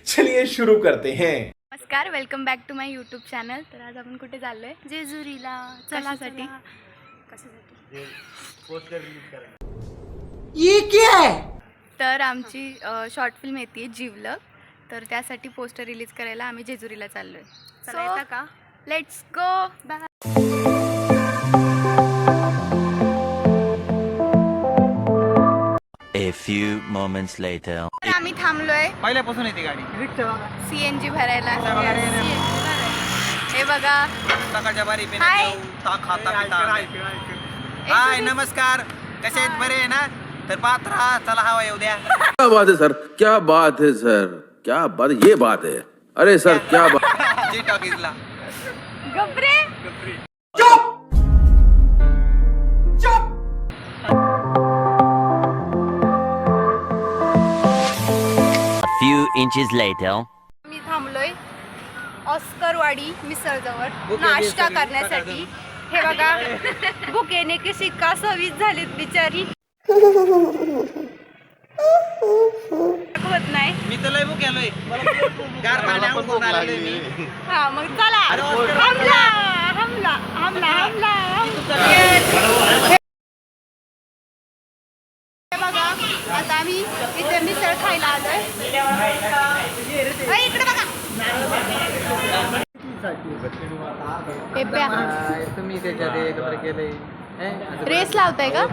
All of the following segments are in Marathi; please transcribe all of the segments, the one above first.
चलिए शुरू करते हैं। नमस्कार, welcome back to my YouTube channel. तर आज आपण कुठे चाललोय? जेजुरीला. कशासाठी? ये क्या है? तर आमची शॉर्ट फिल्म येते जीवलग. तर त्यासाठी पोस्टर रिलीज करायला आम्ही जेजुरीला चाललोय. चला येता का? Let's go. Bye. A few moments later. तर आम्ही थांबलोय पहिल्यापासून येते गाडी. CNG भरायला. हे बघा. सकाळच्या बारी पे हाय. हाय, नमस्कार. कसे आहेत? बरे आहे ना? तर पात्रा चला हवा येऊ द्या. क्या बात है सर, क्या बात है सर, क्या बात, ये बात है. अरे सर क्या बात. जी टॉकीजला. गप्रे. A few inches later. मी थांबलोय ऑस्करवाडी मिसळजवळ नाश्ता करण्यासाठी. हे बघा, भुकेने की शिक्का 26 झालीत बिचारी. होत नाही. मी तर लय बुक गेलोय. गार पाण्यावर कोण आलेलोय मी. हा मग चला. हमला हमला हमला हमला. हे बघा, आता आम्ही इथे मिसळ खायला आलोय. इकडे बघा. तुम्ही त्याच्यात एकत्र केलंय. रेस लावताय का?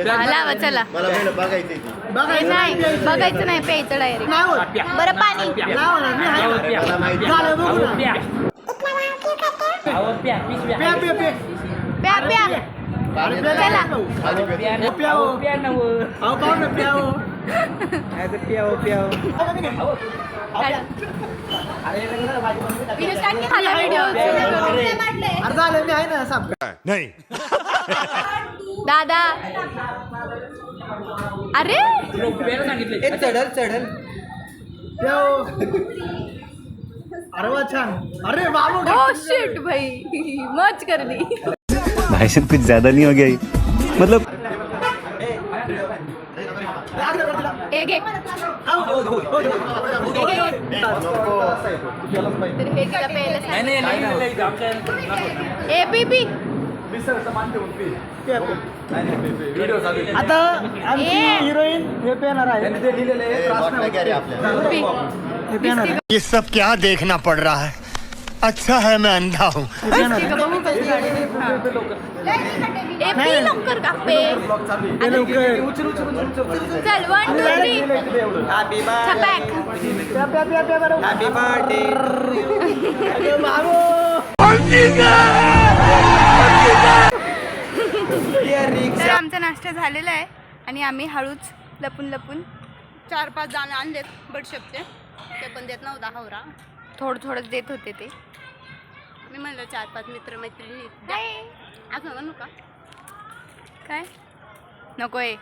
लावा चला. हे नाही बघायचं नाही, प्यायचं डायरेक्ट. बरं पाणी. प्या प्या. चला. नहीं. दादा. अरे चढल अरे वा छान. अरे बाबू ओ शिट भाई, मच कर दी. भाई साहब कुछ ज्यादा नहीं हो गया ये? मतलब एक एक. तर हे तिला प्यायला सांग. A P P. आता आमची हिरोईन हे पेणार आहे. ये सब क्या देखना पड़ रहा है. अच्छा है मैं अंधा हूँ. ए पी लवकर का पे. चल 1 2 3. हॅपी छपाक. Happy birthday. तर आमचा नाश्ता झालेला आहे आणि आम्ही हळूच लपून लपून 4-5 दाणे आणलेत बडशेपचे. ते पण देत नव्हता हवरा, थोडं थोडंच देत होते ते. मी म्हणलं 4-5 मित्रमैत्रिणी असं म्हणू का? काय नको आहे.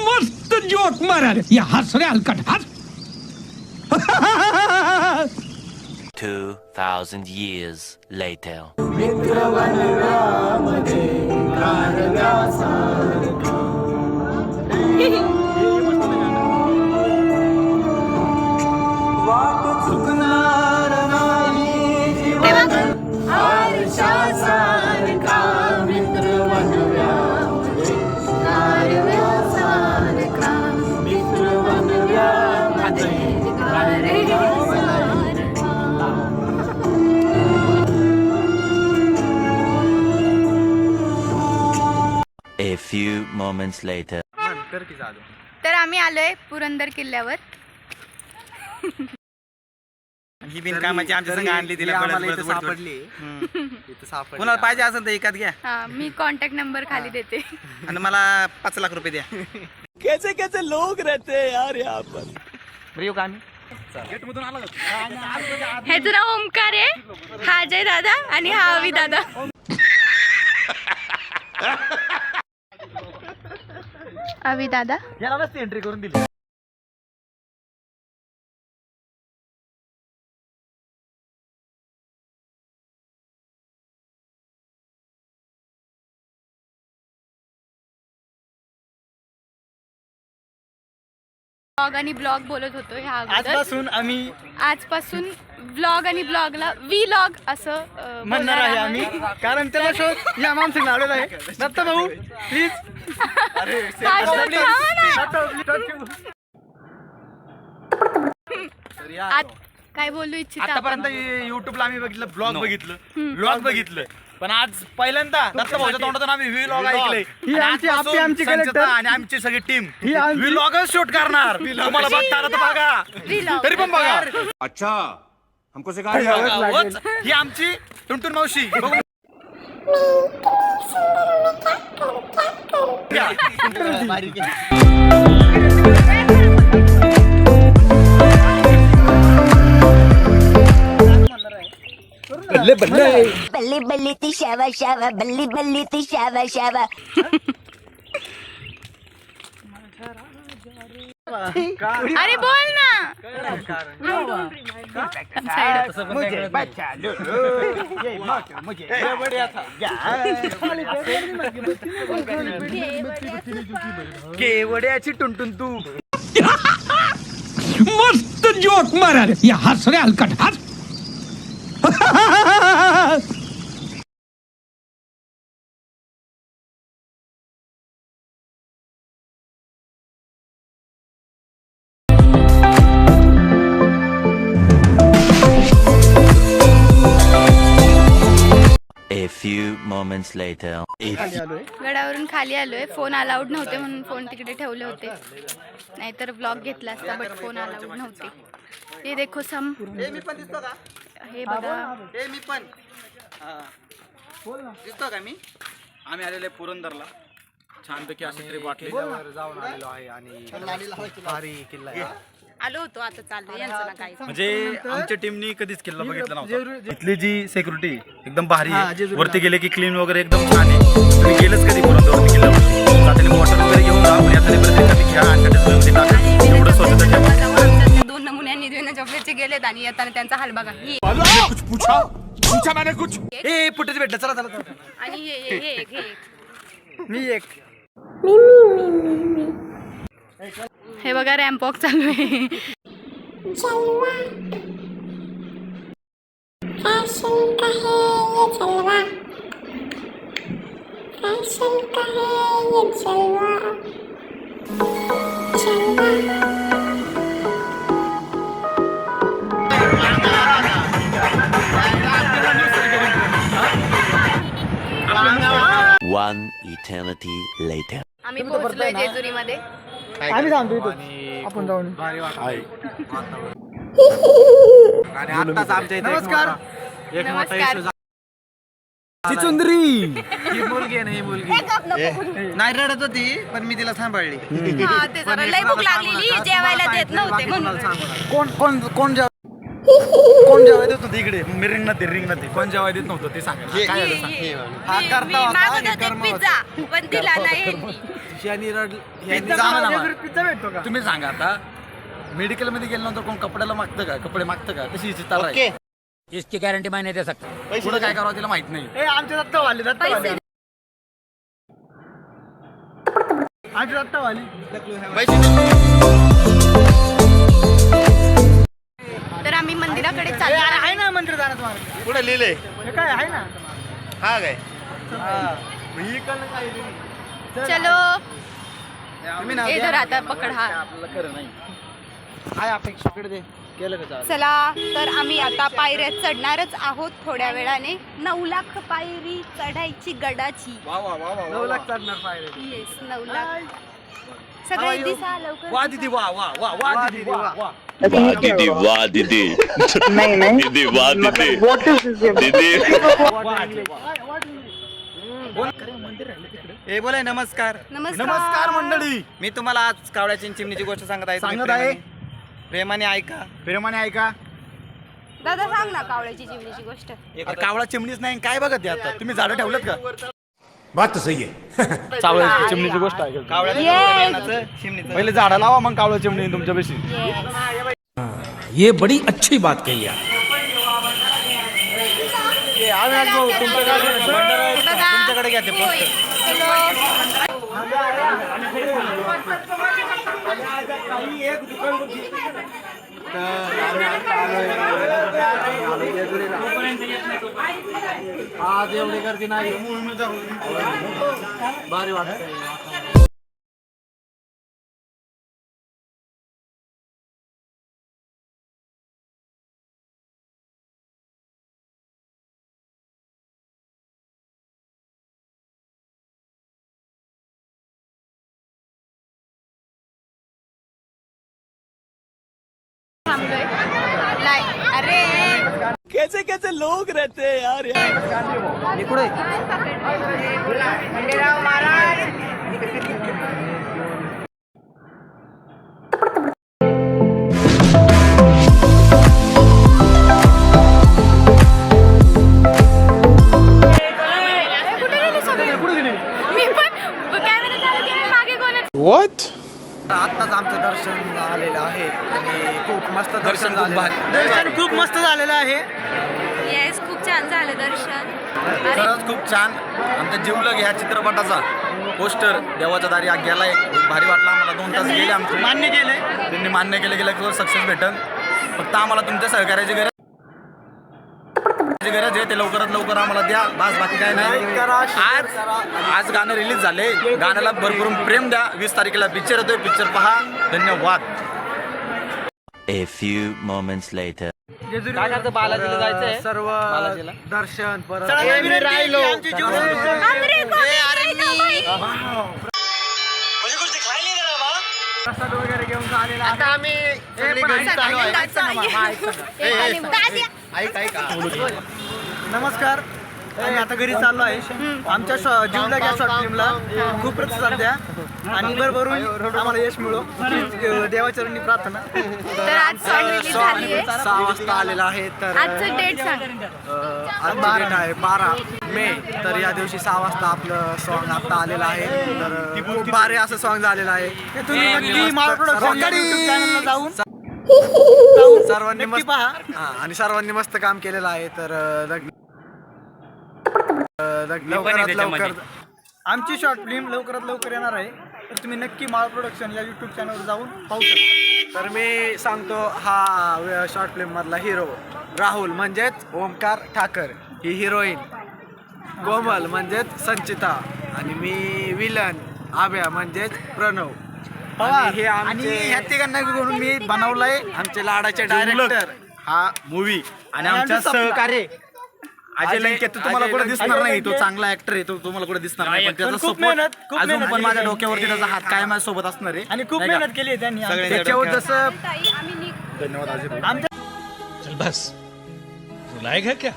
मस्त जोक मारा रे. या हस रे हलकट हस. 2,000 years later. A few moments later. तर आम्ही आलोय पुरंदर किल्ल्यावर. ही बिन कामाची आमच्या संग आणली. तिला सापडली. कोणाला पाहिजे असेल तर एकात घ्या. हा, मी कॉन्टॅक्ट नंबर खाली देते. आणि मला 5 लाख रुपये द्या. कैसे कैसे लोग रहते हैं यार यहाँ पर. येऊ का आम्ही? ह्याचं नाव ओमकार आहे. हा अजय दादा आणि हा अवी दादा. अवी दादा याला नसते एंट्री करून दिली. ब्लॉग आणि ब्लॉग बोलत होतो ह्या अगोदर. आजपासून ब्लॉग आणि ब्लॉगला व्लॉग असं म्हणणार आहे आम्ही, कारण त्याला शोध या माणसाने लावलेला आहे. दत्ता भाऊ प्लीज. काय बोलू इच्छिता? आतापर्यंत युट्यूबला आम्ही बघितलं, ब्लॉग बघितलं, पण आज पहिल्यांदा दत्ता भाऊच्या तोंडातून आम्ही व्लॉग ऐकले. ही आमची कलेक्टर आणि आमची सगळी टीम व्लॉगच शूट करणार. तुम्हाला बघता आलं तर बघा, तरी पण बघा. अच्छा हमको सिखा ही आमची टुनटुन मावशी. बघू. बल्ले बल्ले बल्ली बल्ली ती शावा शावा, बल्ली बल्ली ती शावा शावा. अरे बोल ना. केवड्याची टुनटुन तू. मस्त जोक मारा रे ये हंस रहे हलकट हंस. A few moments later. गडावरून खाली आलोय. फोन अलाउड नव्हते म्हणून फोन तिकडे ठेवले होते, नाहीतर ब्लॉग घेतला असता, बट फोन अलाउड नव्हते. हे देखो सम. मी पण दिसतो का? हे बघा. मी पण दिसतो का? आम्ही आलेले पुरंदरला. छानपैकी अशी ट्रिप वाटली. जाऊन आलेलो आहे आणि भारी किल्ला आहे. आलो होतो, आता चाललोय यांचं ना काय. म्हणजे आमच्या टीमनी कधीच किल्ला बघितला नव्हता. इथली जी सिक्युरिटी एकदम भारी आहे. वरती गेले की क्लीन वगैरे एकदम छान आहे. तुम्ही गेलच कधी पुरंदरवरती किल्ल्यावर? जाताना बॉटल वगैरे घेऊन जा, पण यातले प्रत्येकाने घ्या आणि डस्टबिनमध्ये टाका. एवढं स्वच्छता ठेवा. 2 नमुन्यांनी देणं चॉकलेटचे गेलेत आणि येताना त्यांचा हाल बघा. कुछ पूछा मैंने कुछ. ए फुटेज भेटलं. चला चला. आणि हे मी एक हे बघा रॅम्प वॉक चालू आहे. One eternity later. आम्ही पोहोचलोय जेजुरीमध्ये. आम्ही सांगतो इथं आपण जाऊन. आणि आत्ताच आमच्या इथे नमस्कार. एक मोठा इशू झाला. चिचुंदरी ही मुलगी आहे ना, ही मुलगी नाही रडत होती, पण मी तिला सांभाळली. हा, ते जरा लई भूक लागलेली, जेवायला देत नव्हते म्हणून. कोण जेवायला देत नव्हतं इकडे? मी रिंगणात कोण जेवायला देत नव्हतं ते सांगा. काय झालं सांग. मी मागत होते पिझ्झा, पण दिला नाही. पिझ्झा भेटतो का? तुम्ही सांगा आता, मेडिकल मध्ये गेल्यानंतर कोण कपडे मागतं का? तशी चित्ता आहे. इसकी गारंटी मैं नहीं दे सकता. पुढे काय करावं तिला माहित नाही. ए आमच्या दत्ता वाली आमच्या दत्ता वाली. तर आम्ही मंदिराकडे चाललो आहे ना मंदिर जाण्यात मार्ग. पुढे लिहिले हे काय आहे ना. हा काय चलो. इधर आता पकड. हा आपल्याला खरं नाही. आहे अपेक्षाकडे दे केलं का? चला, तर आम्ही आता पायऱ्या चढणारच आहोत थोड्या वेळाने. 9 लाख पायरी चढायची गडाची. 9 लाख चढणार पायरे. येस, 9 लाख. सगळे दिसा लवकर. वा दीदी वा वा वा वा दीदी वा वा. दीदी वाह दीदी. नहीं दीदी वाह दीदी. हे बोलाय नमस्कार. नमस्कार मंडळी. मी तुम्हाला आज कावळ्याची चिमणीची गोष्ट सांगत आहे. प्रेमाने ऐका. दादा सांग ना कावळ्याची चिमणीची गोष्ट. कावळा चिमणीच नाही काय बघत आहे आता? तुम्ही झाडं ठेवलेत का? बात तो सही है. कावळ्या चिमणीची गोष्ट आहे. कावळ्याचं चिमणीचं पहिले झाडं लावा, मग कावळा चिमणी तुमच्यापाशी. ये बड़ी अच्छी बात कही यार. तुमच्याकडे घ्या ते पोस्टर. आज एवढी गर्दी नाही भारी वाटतंय. थांबलोय अरे कैसे कैसे लोग रहते हैं यार यहाँ खंडेराव महाराज. कुठे गेले सगळे? मी पण कॅमेरा चालू केला, मागे कोण आहे? आत्ताच आमचं दर्शन झालेलं आहे आणि खूप मस्त दर्शन दर्शन खूप मस्त झालेलं आहे. येस, खूप छान झालं दर्शन. खरंच खूप छान. आमच्या जीवलग ह्या चित्रपटाचा पोस्टर देवाच्या दारी गेलाय. भारी वाटला आम्हाला. 2 तास गेले आमचे. मान्य केलंय. त्यांनी मान्य केलं गेलं सक्सेस भेटल. फक्त आम्हाला तुमच्या सहकार्याची गरज आहे. ते लवकरात लवकर आम्हाला द्या. बस बाकी काय नाही. आज गाणं रिलीज झाले. गाण्याला भरभरून प्रेम द्या. 20 तारखेला पिक्चर येतोय. पिक्चर पहा. धन्यवाद. A few moments later. बालाजीला जायचंय. सर्व दर्शन परत राहिलो. प्रसाद वगैरे घेऊन झालेला. आता आम्ही सगळी घरी चाललो आहे. नमस्कार. आम्ही आता घरी चाललो आहे. आमच्या जीवला गॅस शॉर्ट फिल्मला खूप प्रतिसाद द्या आणि भरभरून आम्हाला यश मिळो. देवाचरणी प्रार्थना. तर आज सॉन्ग रिलीज झाली आहे. 6 वाजता आलेला आहे. तर आजचं डेट सांग. आज डेट आहे 12 मे. तर या दिवशी 6 वाजता आपलं सॉन्ग आता आलेलं आहे. तर खूप भारी असं सॉन्ग झालेलं आहे. सर्वांनी मस्त आणि सर्वांनी मस्त काम केलेलं आहे. तर लवकरात लवकर आमची शॉर्ट फिल्म लवकरात लवकर येणार आहे. तर तुम्ही नक्की माळ प्रोडक्शन या यूट्यूब चॅनलवर जाऊन पाहू शकता. तर मी सांगतो हा शॉर्ट फिल्म मधला हिरो राहुल म्हणजेच ओमकार ठाकर, ही हिरोईन कोमल म्हणजेच संचिता आणि मी विलन आभ्या म्हणजेच प्रणव. आणि हे आमचे ह्या तिघांना घेऊन मी बनवलंय. आमचे लाडाचे डायरेक्टर हा मूवी आणि आमच्या सहकार्य अजय लंके. तो तुम्हाला कुठे दिसणार नाही. तो चांगला ऍक्टर आहे. तो तुम्हाला कुठे दिसणार नाही. पण त्याचा सपोर्ट अजून पण माझ्या डोक्यावरती त्याचा हात काय माझ्या सोबत असणार आहे. आणि खूप मेहनत केली आहे त्यांनी त्याच्यावर. जसं धन्यवाद. बस लायक है क्या?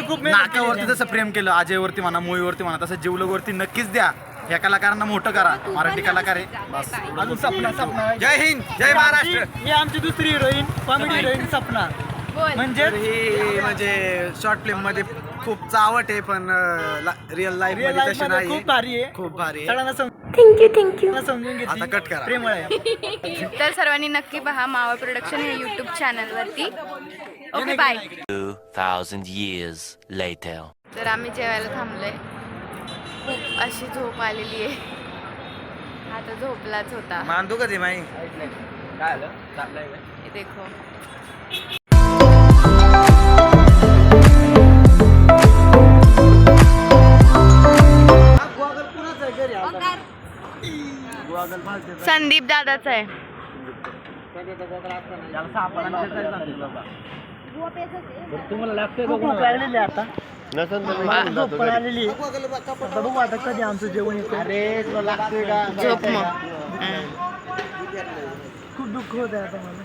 खूप नाकावरती जसं प्रेम केलं अजयवरती म्हणा, मूवीवरती म्हणा, तसं जीवलगवरती नक्कीच द्या. या कलाकारांना मोठं करा. मराठी कलाकार आहे. बस अजून सपना. जय हिंद, जय महाराष्ट्र. ही आमची दुसरी हिरोईन, कॉमेडी हिरोईन सपना. म्हणजे ही म्हणजे शॉर्ट फिल्म मध्ये खूप चावट आहे. पण रिअल लाईफ मध्ये तशी नाही. खूप भारी आहे. खूप भारी आहे. थँक्यू. समजून घे. आता कट करा. प्रेमळ आहे. तर सर्वांनी नक्की पहा मावळ प्रोडक्शन या यूट्यूब चॅनलवरती. Okay, bye. 2000 years later. तर आम्ही जेवायला थांबलोय. खूप अशी झोप आलेली आहे. आता झोपलाच होता. मानतो कधी माई हे देखो. संदीप दादाचा आहे. तुम्हाला लागतंय आता झोप पण आलेली. आता बघू आता कधी आमचं जेवण येतं. अरे तुला लागतंय का? झोप मग. खूप दुःख होत आहे आता मला.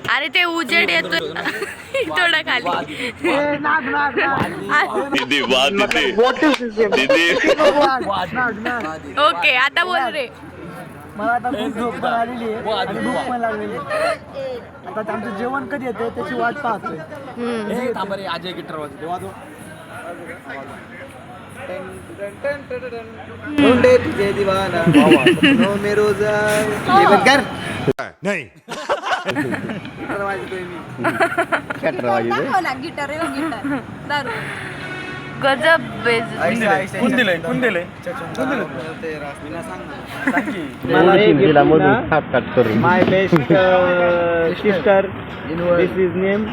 अरे ते उजेड येतोय थोडा खाली. दीदी वाह दीदी. ओके, आता बोल रे. मला आता खूप झोप पण आलेली आहे आणि भूक पण लागलेली आहे. आता आमचं जेवण कधी येतं त्याची वाट पाहतोय. अजय गिटार वाजव. तुझे दिवाना मे रोजा कर नहीं गिटार दारू गजब कोण दिलंय my best sister this is name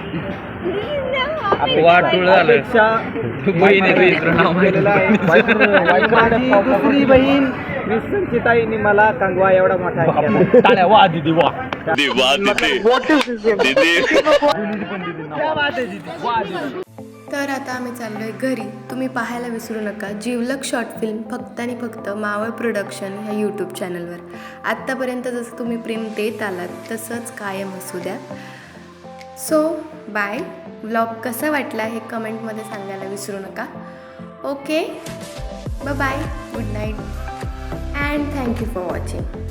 दुसरी बहीण मिस संचिताईने मला कंगवा एवढा मोठा तर आता आम्ही चाललोय घरी. तुम्ही पाहायला विसरू नका जिवलग शॉर्ट फिल्म फक्त आणि फक्त मावळ प्रोडक्शन ह्या यूट्यूब चॅनलवर. आत्तापर्यंत जसं तुम्ही प्रेम देत आलात तसंच कायम असू द्या. So bye. व्लॉग कसा वाटला हे कमेंटमध्ये सांगायला विसरू नका. Okay bye bye. Good night and thank you for watching.